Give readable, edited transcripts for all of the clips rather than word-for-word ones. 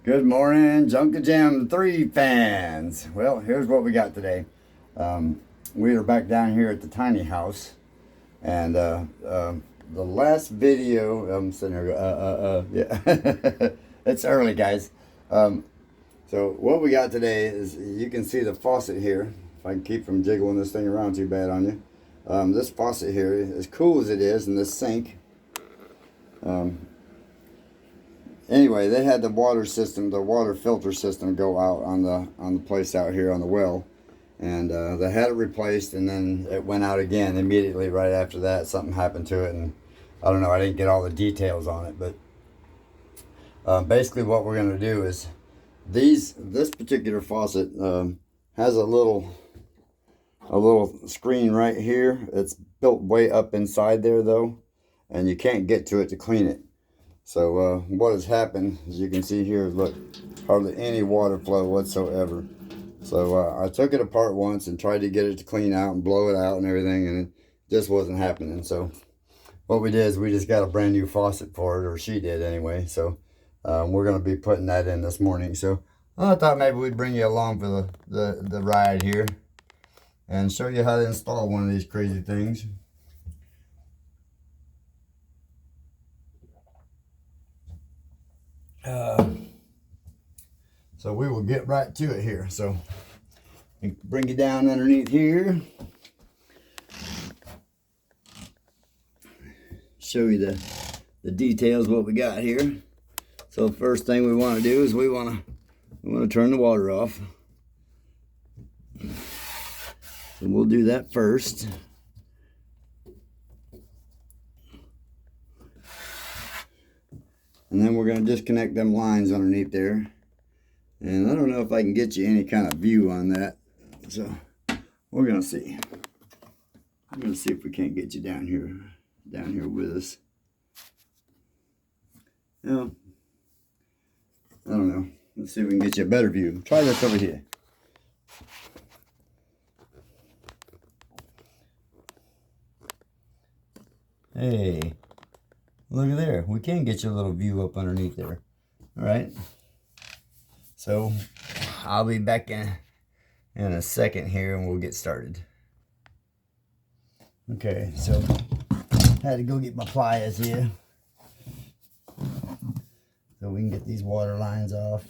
Good morning, Junka Jam 3 fans. Well, here's what we got today. We are back down here at the tiny house, and the last video, I'm sitting here, yeah, it's early, guys. So what we got today is, you can see the faucet here. If I can keep from jiggling this thing around too bad on you. This faucet here, as cool as it is, and this sink. Anyway, they had the water system, the water filter system, go out on the place out here on the well, and they had it replaced, and then it went out again immediately right after that. Something happened to it, and I don't know. I didn't get all the details on it, but basically what we're gonna do is this particular faucet has a little screen right here. It's built way up inside there though, and you can't get to it to clean it. So what has happened, as you can see here, look, hardly any water flow whatsoever. So I took it apart once and tried to get it to clean out and blow it out and everything, and it just wasn't happening. So what we did is we just got a brand new faucet for it, or she did anyway. So we're going to be putting that in this morning. So I thought maybe we'd bring you along for the ride here and show you how to install one of these crazy things. So we will get right to it here. So bring you down underneath here. Show you the details what we got here. So first thing we want to do is we want to turn the water off. So we'll do that first. And then we're going to disconnect them lines underneath there. And I don't know if I can get you any kind of view on that. So we're going to see. I'm going to see if we can't get you down here with us. No, I don't know. Let's see if we can get you a better view. Try this over here. Hey, look at there. We can get you a little view up underneath there. All right. So I'll be back in a second here and we'll get started. Okay, so I had to go get my pliers here so we can get these water lines off.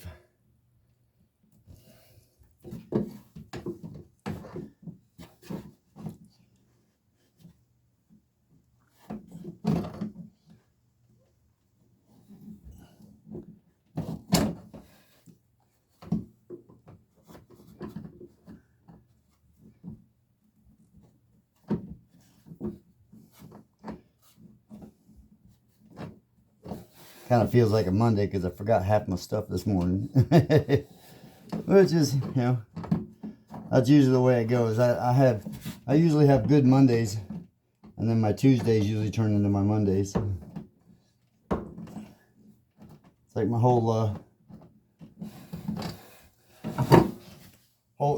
Kind of feels like a Monday because I forgot half my stuff this morning. Which is, you know, that's usually the way it goes. I usually have good Mondays, and then my Tuesdays usually turn into my Mondays. It's like my whole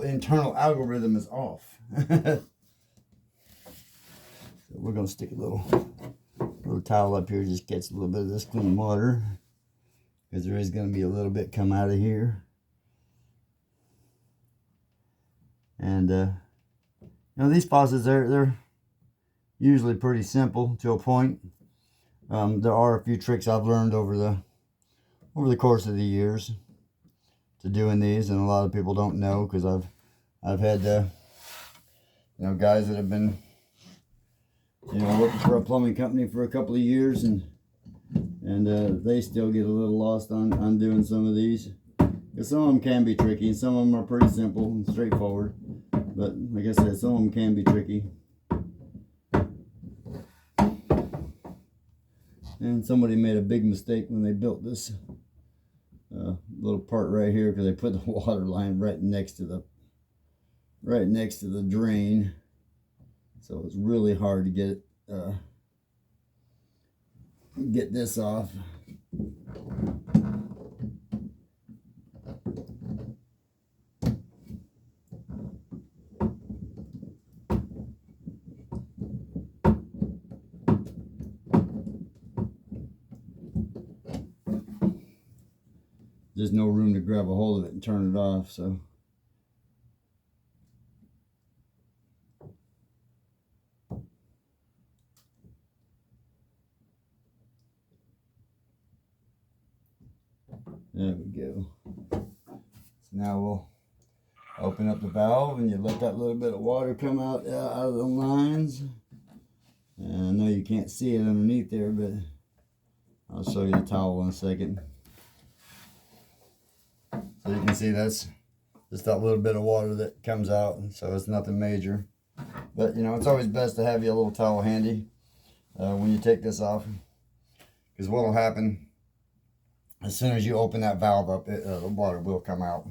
internal algorithm is off. So we're gonna stick a little towel up here, just catch a little bit of this clean water, because there is going to be a little bit come out of here. And you know, these faucets, they're usually pretty simple to a point. There are a few tricks I've learned over the course of the years to doing these, and a lot of people don't know, because I've had you know, guys that have been, you know, working for a plumbing company for a couple of years, and they still get a little lost on doing some of these, because some of them can be tricky, and some of them are pretty simple and straightforward, but like I said, some of them can be tricky. And somebody made a big mistake when they built this little part right here, because they put the water line right next to the drain. So it's really hard to get this off. there's no room to grab a hold of it and turn it off. So there we go. So now we'll open up the valve and you let that little bit of water come out of the lines. And I know you can't see it underneath there, but I'll show you the towel in a second. So you can see that's just that little bit of water that comes out, so it's nothing major. But you know, it's always best to have your little towel handy when you take this off, because what will happen as soon as you open that valve up, the water will come out.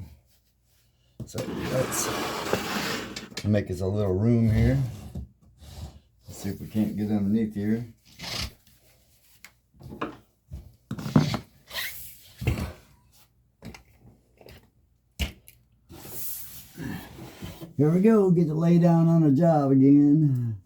So let's make us a little room here. Let's see if we can't get underneath here. Here we go, get to lay down on a job again.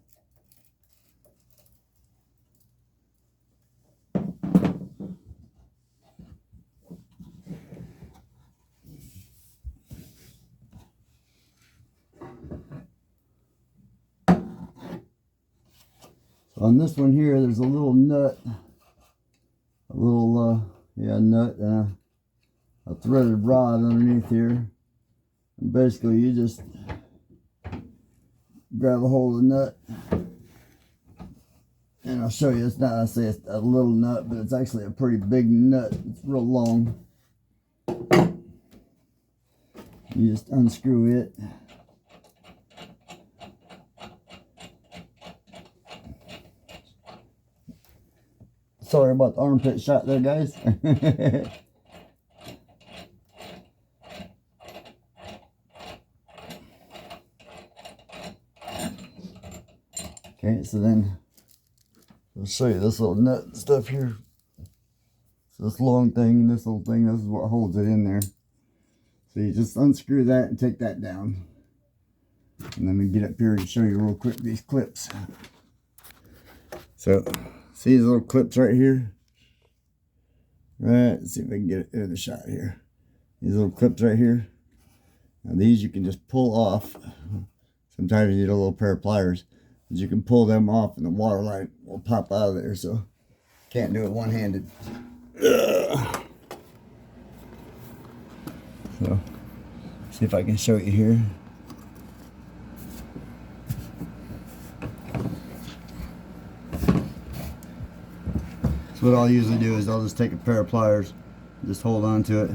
So on this one here, there's a little nut, nut, a threaded rod underneath here. And basically, you just grab a hold of the nut, and I'll show you. It's not, I say it's a little nut, but it's actually a pretty big nut. It's real long. You just unscrew it. Sorry about the armpit shot there, guys. Okay, so then I'll show you this little nut and stuff here. So this long thing and this little thing, this is what holds it in there. So you just unscrew that and take that down. And let me get up here and show you real quick these clips. So see these little clips right here? Right, let's see if I can get it in the shot here. These little clips right here. Now these you can just pull off. Sometimes you need a little pair of pliers. But you can pull them off and the water line will pop out of there. So can't do it one-handed. So see if I can show you here. So what I'll usually do is I'll just take a pair of pliers, just hold on to it,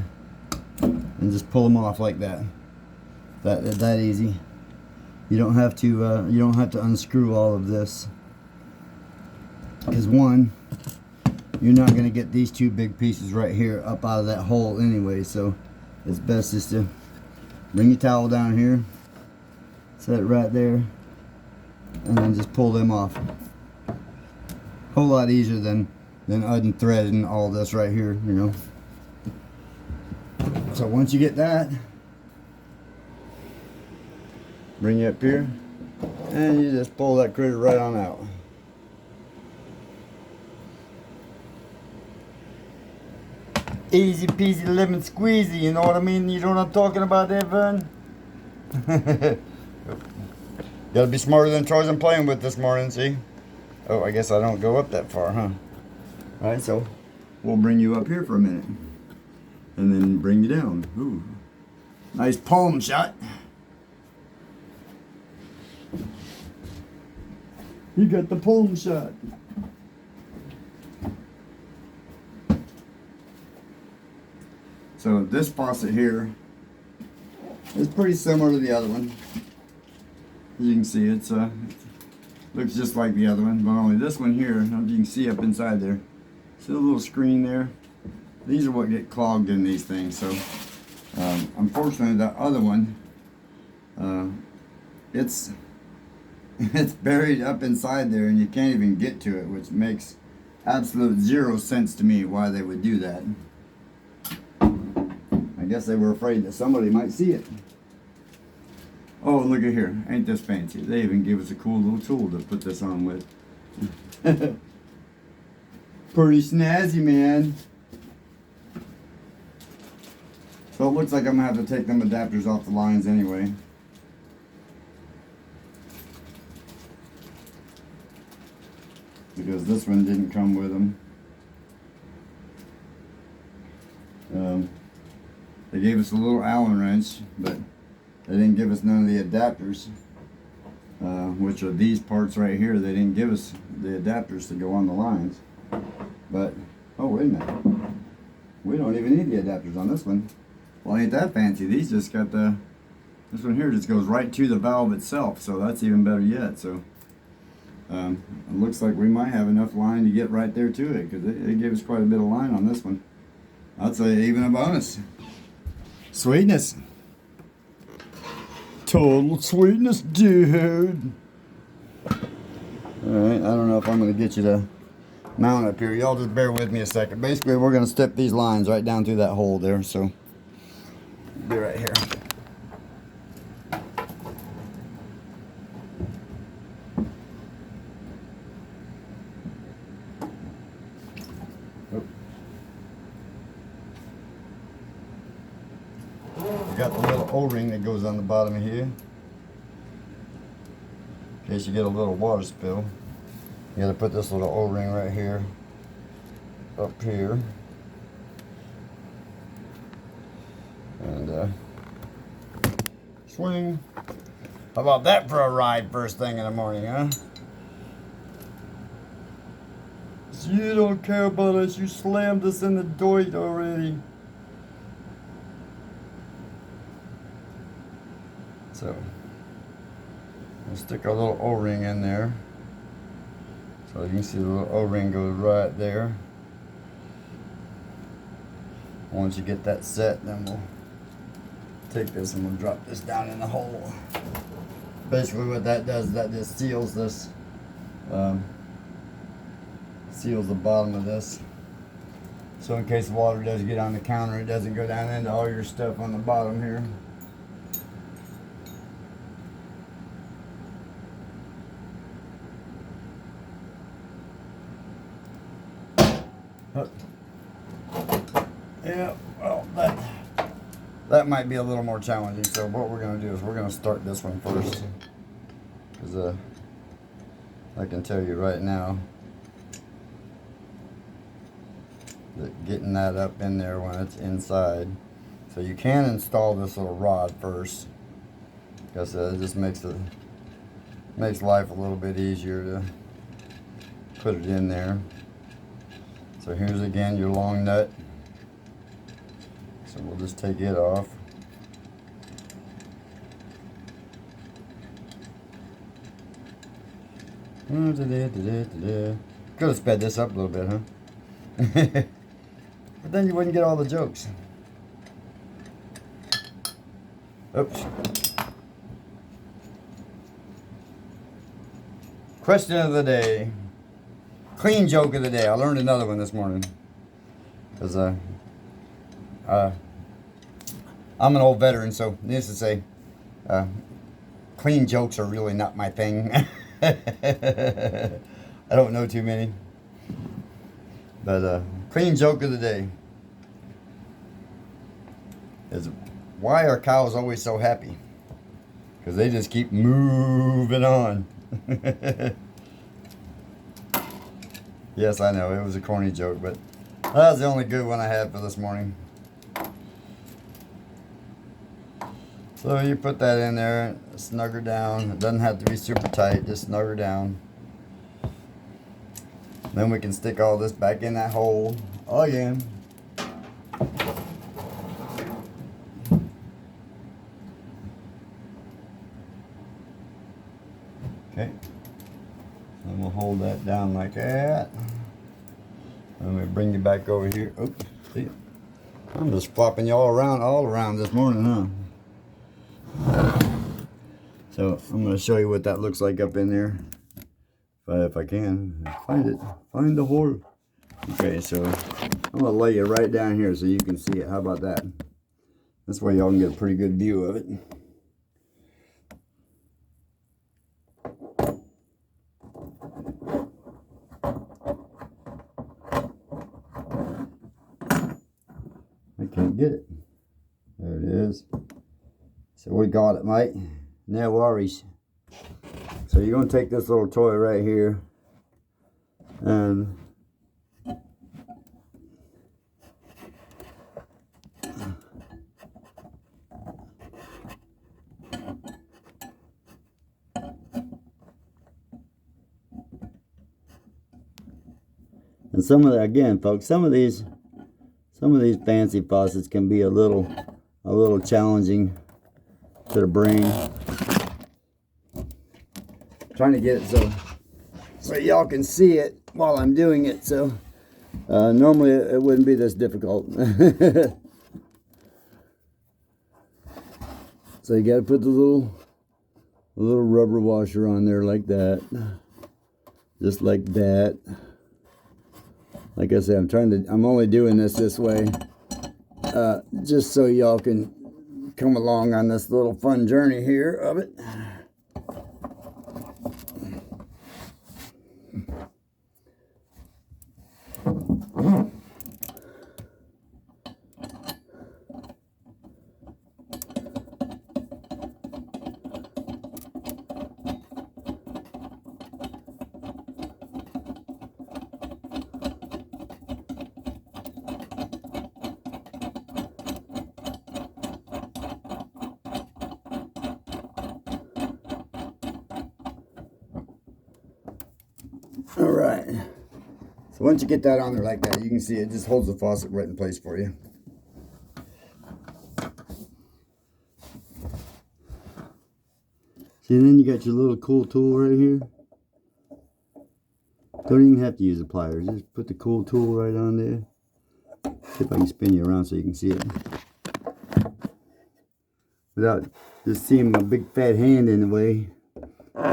and just pull them off like that. That easy. You don't have to unscrew all of this, because one, you're not going to get these two big pieces right here up out of that hole anyway. So it's best just to bring your towel down here, set it right there, and then just pull them off. Whole lot easier than unthreading all this right here, you know. So once you get that, bring it up here, and you just pull that critter right on out. Easy peasy lemon squeezy, you know what I mean? You know what I'm talking about there, Vern? Gotta be smarter than toys I'm playing with this morning, see? Oh, I guess I don't go up that far, huh? Alright, so we'll bring you up here for a minute. And then bring you down. Ooh. Nice palm shot. You got the palm shot. So this faucet here is pretty similar to the other one. As you can see, it looks just like the other one, but only this one here, you can see up inside there. See the little screen there? These are what get clogged in these things. So unfortunately, the other one, it's buried up inside there, and you can't even get to it, which makes absolute zero sense to me why they would do that. I guess they were afraid that somebody might see it. Oh, look at here. Ain't this fancy? They even give us a cool little tool to put this on with. Pretty snazzy, man. So it looks like I'm gonna have to take them adapters off the lines anyway. Because this one didn't come with them. They gave us a little Allen wrench, but they didn't give us none of the adapters, which are these parts right here. They didn't give us the adapters to go on the lines. But, oh wait a minute, we don't even need the adapters on this one. Well, ain't that fancy. These just got this one here just goes right to the valve itself, so that's even better yet. So it looks like we might have enough line to get right there to it, because it gave us quite a bit of line on this one. I'd say even a bonus. Sweetness. Total sweetness, dude. Alright, I don't know if I'm going to get you to mount up here. Y'all just bear with me a second. Basically, we're going to step these lines right down through that hole there, so be right here. We got the little O-ring that goes on the bottom of here. In case you get a little water spill. You gotta put this little O-ring right here. Up here. And swing. How about that for a ride first thing in the morning, huh? So you don't care about us, you slammed us in the dirt already. So, we'll stick our little O-ring in there. So you can see the little O-ring goes right there. Once you get that set, then we'll take this and we'll drop this down in the hole. Basically what that does is that just seals this, seals the bottom of this. So in case the water does get on the counter, it doesn't go down into all your stuff on the bottom here. Yeah, well, that might be a little more challenging. So what we're going to do is we're going to start this one first, because I can tell you right now that getting that up in there when it's inside. So you can install this little rod first, because it just makes life a little bit easier to put it in there. So here's again your long nut. So we'll just take it off. Could have sped this up a little bit, huh? But then you wouldn't get all the jokes. Oops. Question of the day. Clean joke of the day. I learned another one this morning. Because I'm an old veteran, so needless to say, clean jokes are really not my thing. I don't know too many. But clean joke of the day is, why are cows always so happy? Because they just keep moving on. Yes, I know, it was a corny joke, but that was the only good one I had for this morning. So you put that in there, snug her down. It doesn't have to be super tight, just snug her down. Then we can stick all this back in that hole again. Okay. And we'll hold that down like that. And we bring you back over here. Oops, see? I'm just flopping you all around this morning, huh? So I'm going to show you what that looks like up in there. If I can find it. Find the hole. Okay, so I'm going to lay you right down here so you can see it. How about that? This way y'all can get a pretty good view of it. I can't get it. There it is. So we got it, mate. No worries. So you're going to take this little toy right here and some of the, again, folks, some of these fancy faucets can be a little challenging to the brain. Trying to get it so y'all can see it while I'm doing it. So normally it wouldn't be this difficult. So you got to put the little rubber washer on there like that, just like that. Like I said, I'm only doing this way, just so y'all can come along on this little fun journey here of it. All right, so once you get that on there like that, you can see it just holds the faucet right in place for you. See, and then you got your little cool tool right here. Don't even have to use the pliers, just put the cool tool right on there. See if I can spin you around so you can see it without just seeing my big fat hand in the way.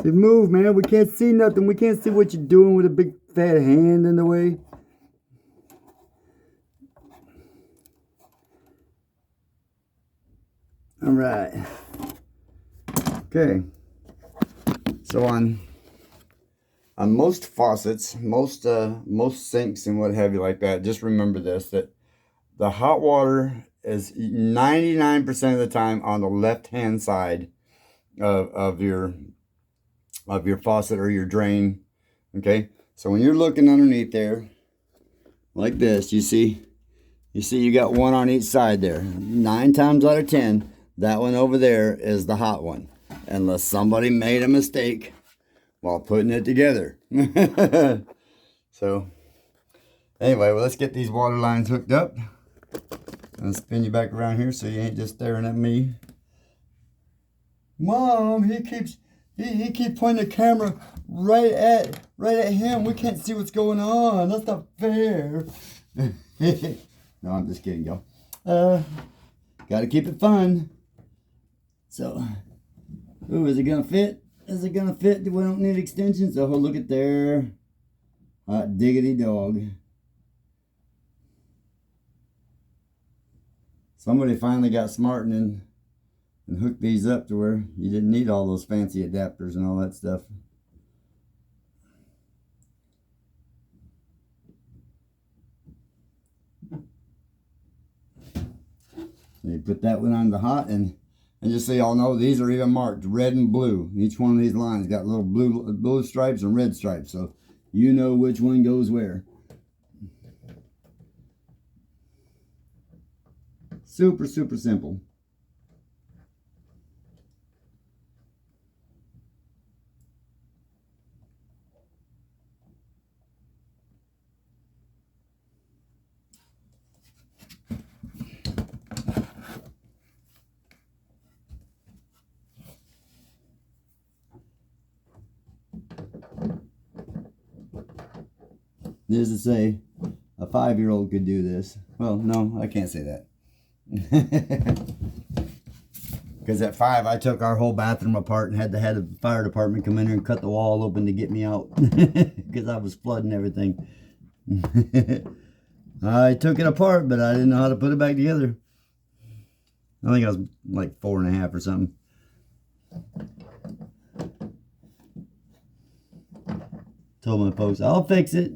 Say, move, man. We can't see nothing. We can't see what you're doing with a big fat hand in the way. All right. Okay. So on most faucets, most sinks and what have you like that, just remember this, that the hot water is 99% of the time on the left-hand side of your faucet or your drain. Okay, so when you're looking underneath there like this, you see you got one on each side there. 9 times out of 10, that one over there is the hot one, unless somebody made a mistake while putting it together. So anyway, well, let's get these water lines hooked up. I'll spin you back around here so you ain't just staring at me. Mom, he keeps pointing the camera right at him. We can't see what's going on. That's not fair. No, I'm just kidding, y'all. Gotta keep it fun. So, ooh, is it gonna fit? Is it gonna fit? We don't need extensions. Oh, look at there. Hot diggity dog. Somebody finally got smart and hooked these up to where you didn't need all those fancy adapters and all that stuff. You put that one on the hot, and just so y'all know, these are even marked red and blue. Each one of these lines got little blue stripes and red stripes, so you know which one goes where. Super, super simple. Needless to say, a 5-year-old could do this. Well, no, I can't say that. Because at 5, I took our whole bathroom apart and had the fire department come in here and cut the wall open to get me out. Because I was flooding everything. I took it apart, but I didn't know how to put it back together. I think I was like 4.5 or something. Told my folks, I'll fix it.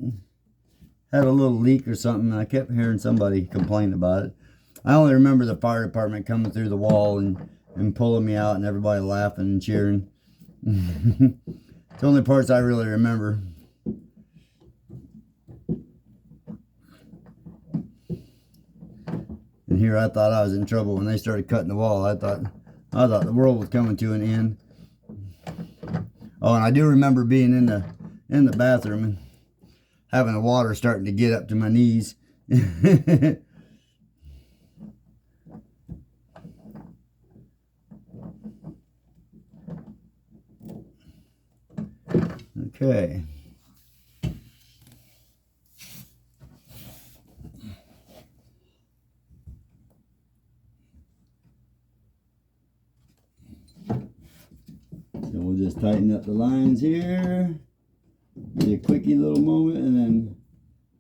Had a little leak or something. I kept hearing somebody complain about it. I only remember the fire department coming through the wall and pulling me out and everybody laughing and cheering. It's the only parts I really remember. And here I thought I was in trouble when they started cutting the wall. I thought the world was coming to an end. Oh, and I do remember being in the bathroom and having the water starting to get up to my knees. Okay. So we'll just tighten up the lines here. Be a quickie little moment, and then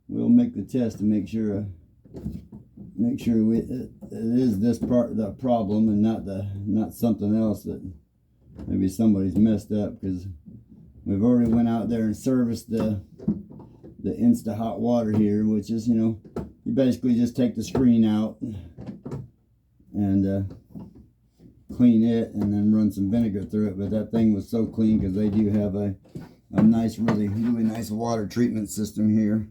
we'll make the test to make sure it is this part the problem and not something else that maybe somebody's messed up, because we've already went out there and serviced the Insta hot water here, which is, you know, you basically just take the screen out and clean it and then run some vinegar through it. But that thing was so clean because they do have a nice, really nice water treatment system here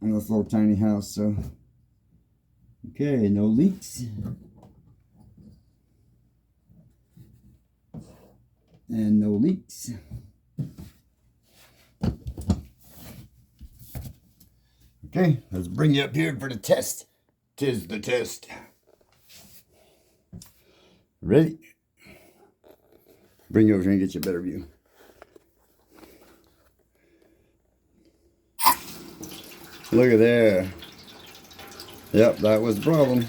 in this little tiny house. So okay, no leaks and no leaks. Okay, let's bring you up here for the test. 'Tis the test. Ready? Bring you over here and get you a better view. Look at there. Yep, that was the problem.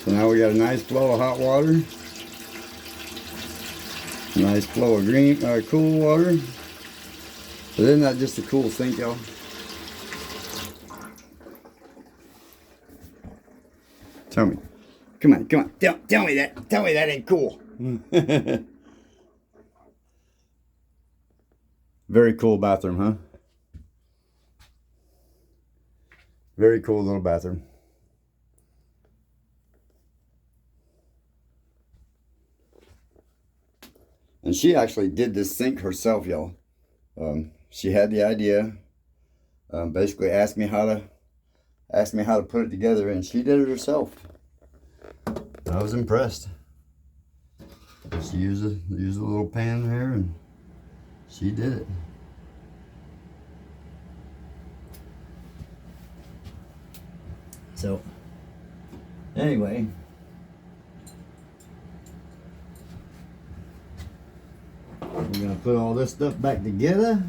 So now we got a nice flow of hot water. Nice flow of cool water. But isn't that just a cool sink, y'all? Tell me. Come on. Tell me that. Tell me that ain't cool. Very cool bathroom, huh? Very cool little bathroom. And she actually did this sink herself, y'all. She had the idea. Basically asked me how to put it together, and she did it herself. I was impressed. She used a little pan here, and she did it. So, anyway, we're gonna put all this stuff back together.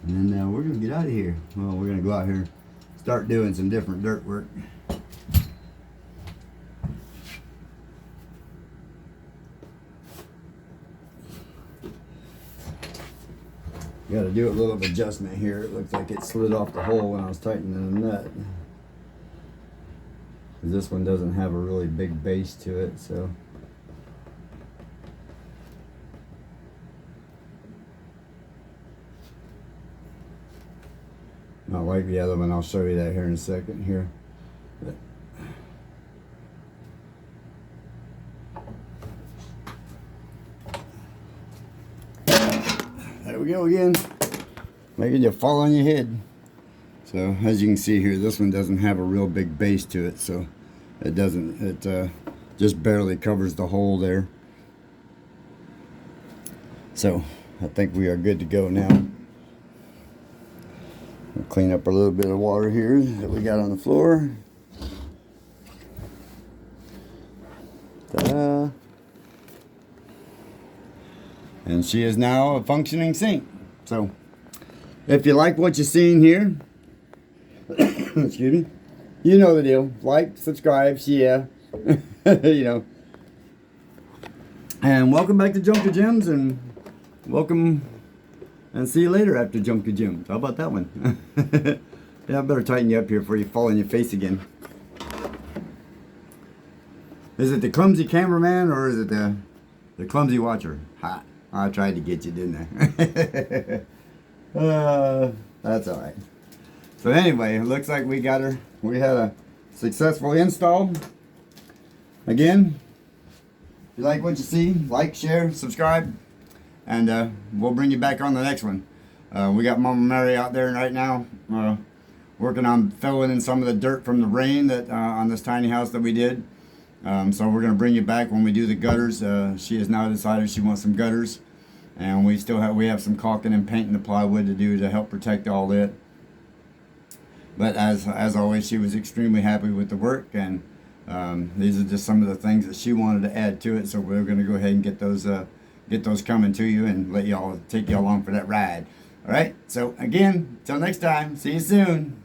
And then we're going to get out of here. Well, we're going to go out here, start doing some different dirt work. Got to do a little adjustment here. It looks like it slid off the hole when I was tightening the nut. Because this one doesn't have a really big base to it, so. Not like the other one. I'll show you that here in a second here. But there we go again. Making you fall on your head. So as you can see here, this one doesn't have a real big base to it, so it just barely covers the hole there. So I think we are good to go now. We'll clean up a little bit of water here that we got on the floor. Ta-da. And she is now a functioning sink. So if you like what you're seeing here, excuse me, you know the deal. Like, subscribe, share, you know. And welcome back to Junk to Gems, and welcome. And see you later after Junk to Gems. How about that one? Yeah, I better tighten you up here before you fall on your face again. Is it the clumsy cameraman or is it the clumsy watcher? Ha! I tried to get you, didn't I? That's all right. So anyway, it looks like we got her. We had a successful install. Again, if you like what you see, like, share, subscribe, and we'll bring you back on the next one. We got Mama Mary out there right now, working on filling in some of the dirt from the rain that on this tiny house that we did. So we're going to bring you back when we do the gutters. She has now decided she wants some gutters, and we have some caulking and painting the plywood to do to help protect all that. But as always, she was extremely happy with the work, and these are just some of the things that she wanted to add to it. So we're going to go ahead and get those coming to you and take you along for that ride. All right. So again, till next time. See you soon.